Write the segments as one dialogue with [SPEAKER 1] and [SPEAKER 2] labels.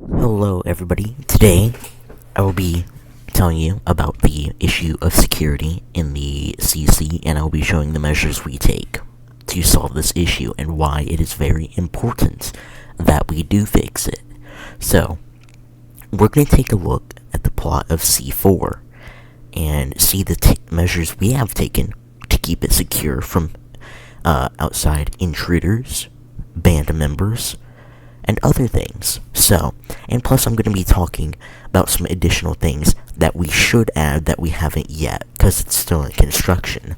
[SPEAKER 1] Hello, everybody. Today, I will be telling you about the issue of security in the CC, and I will be showing the measures we take to solve this issue and why it is very important that we do fix it. So, we're going to take a look at the plot of C4 and see the measures we have taken to keep it secure from outside intruders, band members, and other things. So, and plus I'm going to be talking about some additional things that we should add that we haven't yet, because it's still in construction.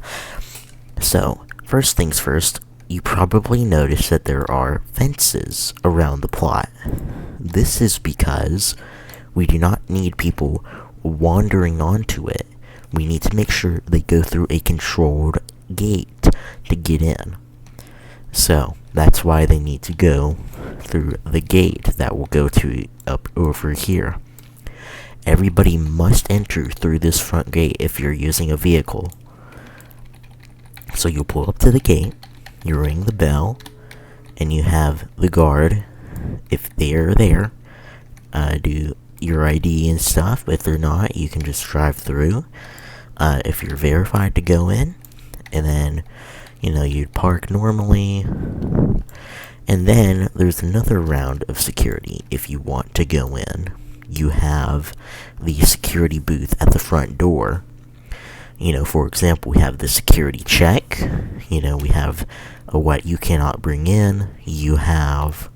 [SPEAKER 1] So, first things first, you probably noticed that there are fences around the plot. This is because we do not need people wandering onto it. We need to make sure they go through a controlled gate to get in. So, that's why they need to go through the gate that will go to up over here. Everybody must enter through this front gate if you're using a vehicle. So you'll pull up to the gate, you ring the bell, and you have the guard, if they're there, do your ID and stuff. If they're not, you can just drive through. If you're verified to go in, and then you'd park normally. And then there's another round of security if you want to go in. You have the security booth at the front door. For example, we have the security check. We have what you cannot bring in. You have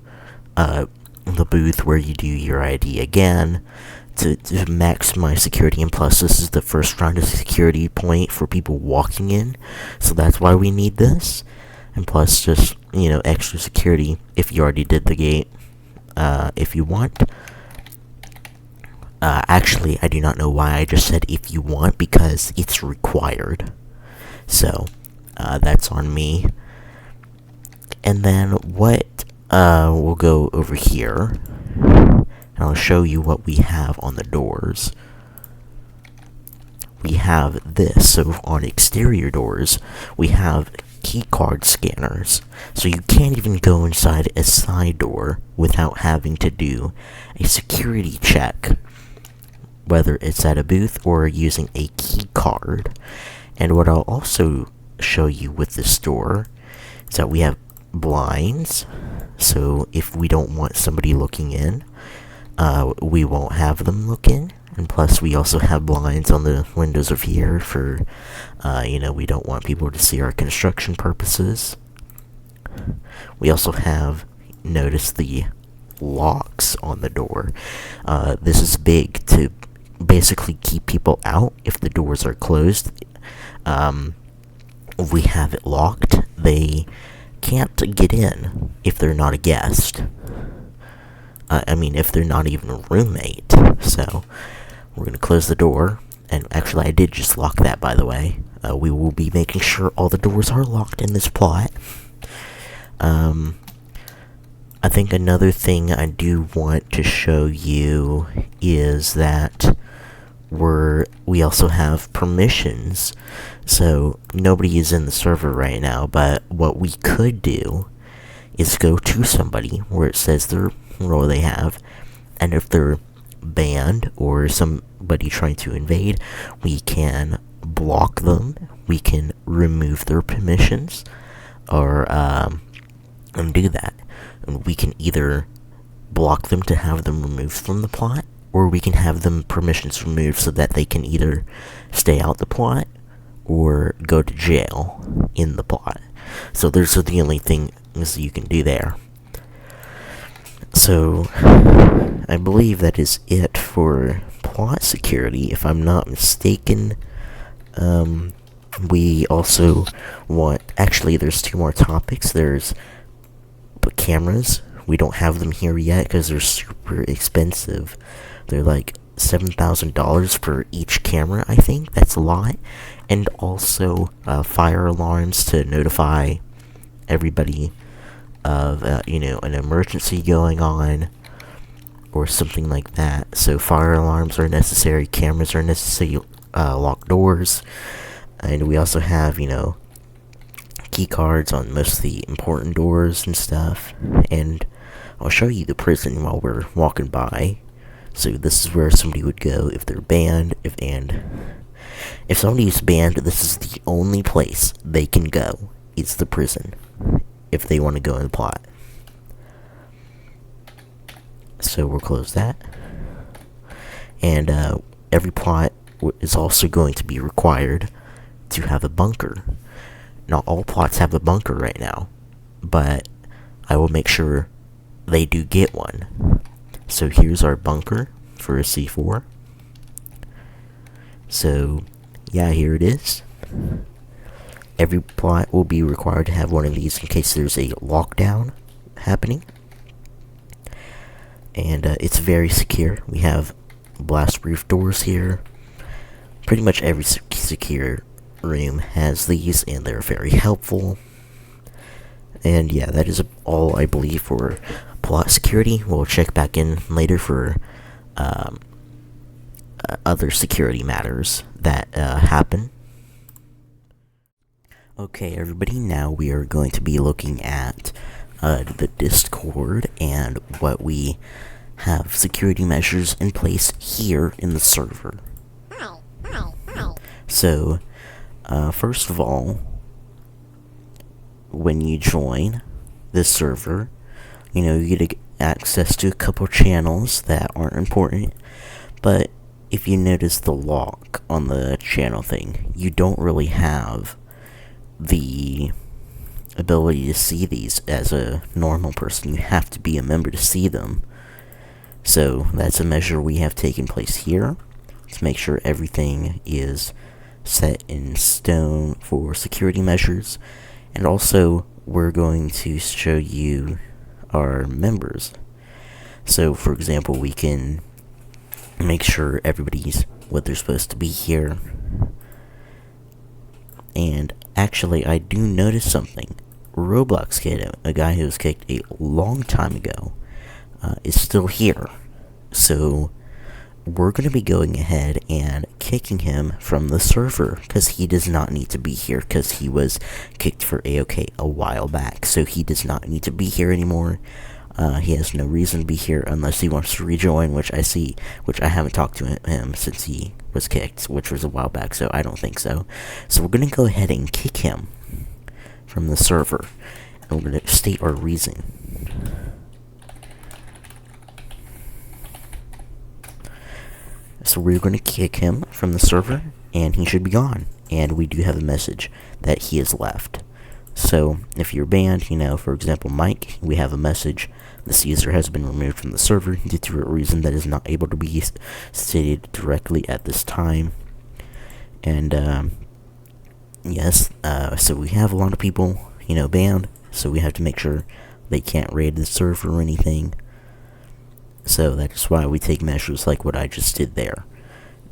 [SPEAKER 1] the booth where you do your ID again to maximize security. And plus, this is the first round of security point for people walking in. So that's why we need this. And plus, just, extra security if you already did the gate, if you want. Actually, I do not know why I just said if you want, because it's required. So, that's on me. And then we'll go over here, and I'll show you what we have on the doors. We have this. So, on exterior doors, we have keycard scanners, so you can't even go inside a side door without having to do a security check, whether it's at a booth or using a key card. And what I'll also show you with this door is that we have blinds, so if we don't want somebody looking in, we won't have them look in. And plus, we also have blinds on the windows of here for, we don't want people to see our construction purposes. We also have, notice the locks on the door. This is big to basically keep people out if the doors are closed. We have it locked. They can't get in if they're not a guest. If they're not even a roommate. So, we're going to close the door. And actually, I did just lock that, by the way. We will be making sure all the doors are locked in this plot. I think another thing I do want to show you is that we also have permissions. So, nobody is in the server right now, but what we could do is go to somebody where it says their role they have, and if they're banned or somebody trying to invade, we can block them, we can remove their permissions, or undo that. And we can either block them to have them removed from the plot, or we can have them permissions removed so that they can either stay out the plot or go to jail in the plot. So those are the only things you can do there. So, I believe that is it for plot security, if I'm not mistaken. We also actually, there's two more topics. There's cameras. We don't have them here yet because they're super expensive. They're like $7,000 for each camera, I think. That's a lot. And also, fire alarms to notify everybody of, an emergency going on, or something like that. So fire alarms are necessary, cameras are necessary, locked doors, and we also have, key cards on most of the important doors and stuff, and I'll show you the prison while we're walking by. So this is where somebody would go if they're banned. If somebody's banned, this is the only place they can go. It's the prison if they want to go in the plot. So we'll close that. And every plot is also going to be required to have a bunker. Not all plots have a bunker right now, but I will make sure they do get one. So here's our bunker for a C4. So yeah, here it is. Every plot will be required to have one of these in case there's a lockdown happening. And it's very secure. We have blast-proof doors here. Pretty much every secure room has these, and they're very helpful. And yeah, that is all I believe for plot security. We'll check back in later for other security matters that happen. Okay, everybody, now we are going to be looking at the Discord and what we have security measures in place here in the server. So, first of all, when you join this server, you get access to a couple channels that aren't important, but if you notice the lock on the channel thing, you don't really have the ability to see these as a normal person. You have to be a member to see them. So that's a measure we have taken place here to make sure everything is set in stone for security measures. And also, we're going to show you our members. So, for example, we can make sure everybody's what they're supposed to be here. And actually, I do notice something. Roblox Kid, a guy who was kicked a long time ago, is still here. So we're going to be going ahead and kicking him from the server, because he does not need to be here, because he was kicked for AOK a while back. So he does not need to be here anymore. He has no reason to be here unless he wants to rejoin, which I haven't talked to him since he was kicked, which was a while back, so I don't think so. So we're going to go ahead and kick him from the server, and we're going to state our reason. So we're going to kick him from the server, and he should be gone. And we do have a message that he has left. So if you're banned, for example, Mike, we have a message. This user has been removed from the server due to a reason that is not able to be stated directly at this time. And yes, so we have a lot of people, banned. So we have to make sure they can't raid the server or anything. So that's why we take measures like what I just did there.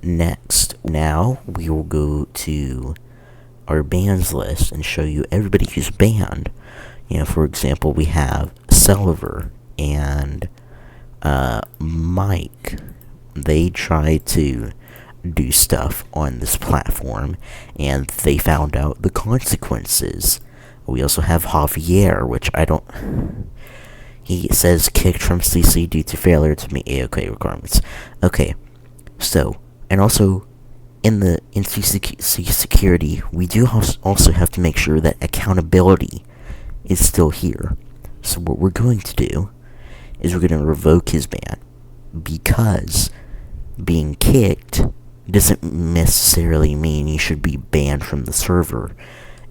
[SPEAKER 1] Next, now we will go to our bans list and show you everybody who's banned. For example, we have Sulliver and Mike. They tried to do stuff on this platform, and they found out the consequences. We also have Javier, which he says kicked from CC due to failure to meet AOK requirements. Okay, so, and also, in CC security, we do also have to make sure that accountability is still here. So what we're going to do is we're going to revoke his ban, because being kicked doesn't necessarily mean you should be banned from the server.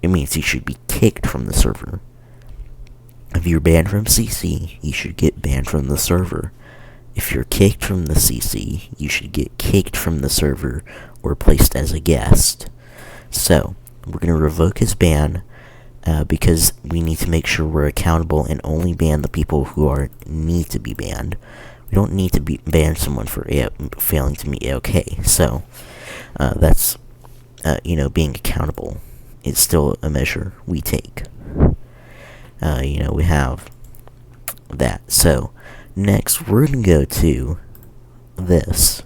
[SPEAKER 1] It means you should be kicked from the server. If you're banned from CC, you should get banned from the server. If you're kicked from the CC, you should get kicked from the server or placed as a guest. So, we're going to revoke his ban because we need to make sure we're accountable and only ban the people who need to be banned. We don't need to ban someone for failing to meet AOK. So, that's, being accountable. It's still a measure we take. We have that. So, next, we're going to go to this.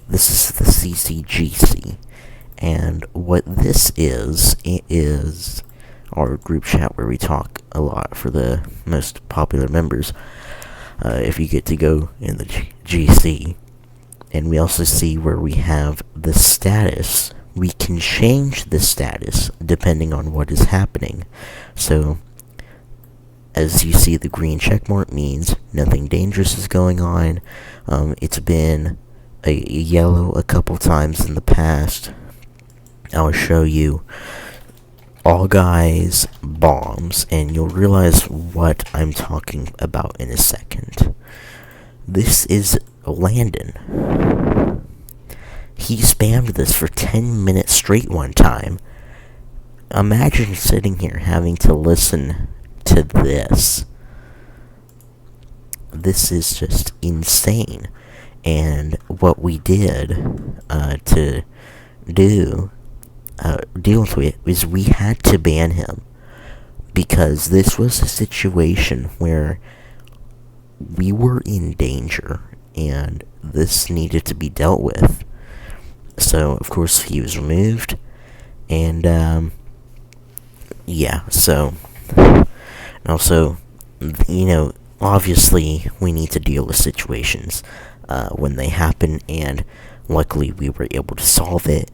[SPEAKER 1] This is the CCGC. And what this is, it is our group chat where we talk a lot for the most popular members. if you get to go in the GC. And we also see where we have the status. We can change the status depending on what is happening. So, as you see, the green checkmark means nothing dangerous is going on. It's been a yellow a couple times in the past. I'll show you all guys bombs, and you'll realize what I'm talking about in a second. This is Landon. He spammed this for 10 minutes straight one time. Imagine sitting here having to listen to this. This is just insane. And what we did to deal with it is we had to ban him, because this was a situation where we were in danger and this needed to be dealt with. So of course he was removed, and yeah, so also, obviously we need to deal with situations when they happen, and luckily we were able to solve it.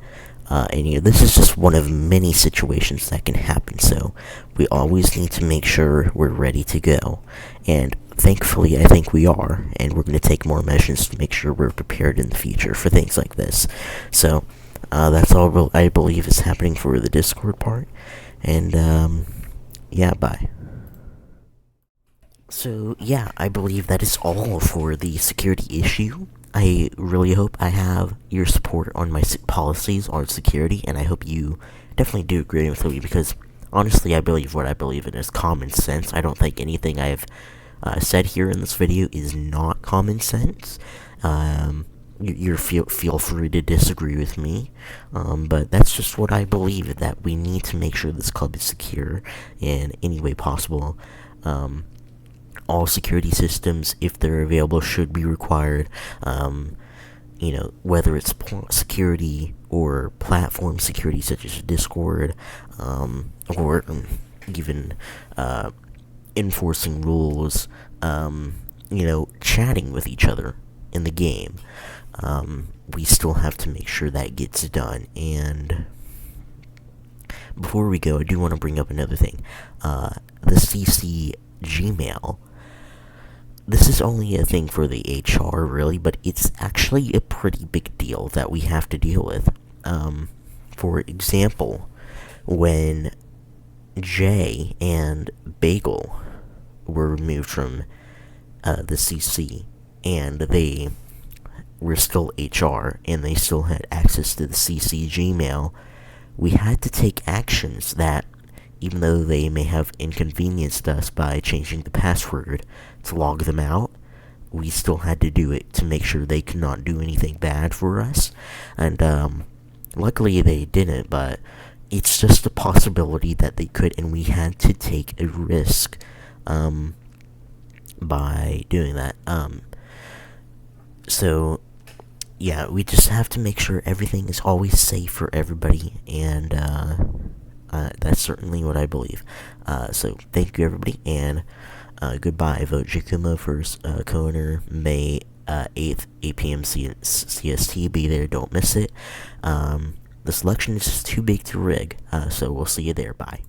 [SPEAKER 1] And this is just one of many situations that can happen, so we always need to make sure we're ready to go. And thankfully, I think we are, and we're going to take more measures to make sure we're prepared in the future for things like this. So, that's all I believe is happening for the Discord part, and, yeah, bye. So, yeah, I believe that is all for the security issue. I really hope I have your support on my policies on security, and I hope you definitely do agree with me, because honestly, I believe what I believe in is common sense. I don't think anything I've said here in this video is not common sense. You feel free to disagree with me, but that's just what I believe, that we need to make sure this club is secure in any way possible. All security systems, if they're available, should be required. Whether it's security or platform security, such as Discord, or even enforcing rules, chatting with each other in the game. We still have to make sure that gets done. And before we go, I do want to bring up another thing. The CC Gmail. This is only a thing for the HR, really, but it's actually a pretty big deal that we have to deal with. For example, when Jay and Bagel were removed from the CC, and they were still HR, and they still had access to the CC Gmail, we had to take actions that, even though they may have inconvenienced us by changing the password to log them out, we still had to do it to make sure they could not do anything bad for us. And luckily they didn't, but it's just a possibility that they could, and we had to take a risk by doing that. So yeah, we just have to make sure everything is always safe for everybody, and that's certainly what I believe. So thank you, everybody, and goodbye. Vote JKuma for co-owner May 8th, 8 p.m. CST. Be there, don't miss it. The selection is just too big to rig, so we'll see you there. Bye.